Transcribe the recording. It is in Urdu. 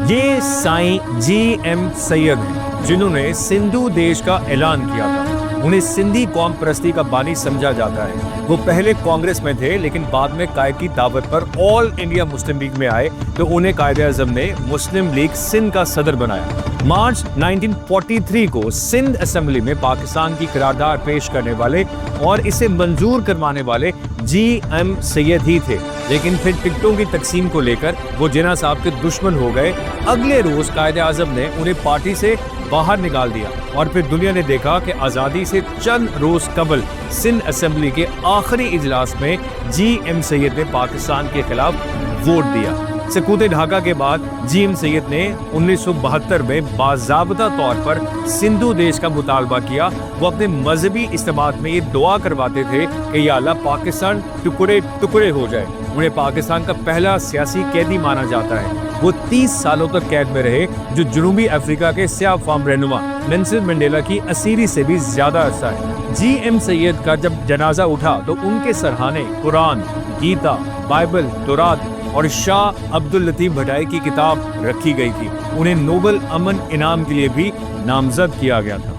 یہ سائیں جی ایم سید ہیں جنہوں نے سندھو دیش کا اعلان کیا تھا۔ انہیں سندھی قوم پرستی کا بانی سمجھا جاتا ہے۔ وہ پہلے کانگریس میں تھے لیکن بعد میں قائد کی دعوت پر آل انڈیا مسلم لیگ میں آئے تو انہیں قائد اعظم نے مسلم لیگ سندھ کا صدر بنایا۔ مارچ 1943 کو سندھ اسمبلی میں پاکستان کی قرارداد پیش کرنے والے اور اسے منظور کروانے والے جی ایم سید ہی تھے، لیکن پھر ٹکٹوں کی تقسیم کو لے کر وہ جناح صاحب کے دشمن ہو گئے۔ اگلے روز قائد اعظم نے انہیں پارٹی سے باہر نکال دیا اور پھر دنیا نے دیکھا کہ آزادی سے چند روز قبل سندھ اسمبلی کے آخری اجلاس میں جی ایم سید نے پاکستان کے خلاف ووٹ دیا۔ سقوط ڈھاکہ کے بعد جی ایم سید نے 1972 میں باضابطہ طور پر سندھو دیش کا مطالبہ کیا۔ وہ اپنے مذہبی اجتماعات میں یہ دعا کرواتے تھے کہ یا اللہ پاکستان ٹکڑے ٹکڑے ہو جائے۔ انہیں پاکستان کا پہلا سیاسی قیدی مانا جاتا ہے۔ وہ 30 سالوں تک قید میں رہے، جو جنوبی افریقہ کے سیاہ فام رہنما نیلسن منڈیلا کی اسیری سے بھی زیادہ عرصہ ہے۔ جی ایم سید کا جب جنازہ اٹھا تو ان کے سرہانے قرآن، گیتا، بائبل، تورات اور شاہ عبد اللطیف بھٹائی کی کتاب رکھی گئی تھی۔ انہیں نوبل امن انعام کے لیے بھی نامزد کیا گیا تھا۔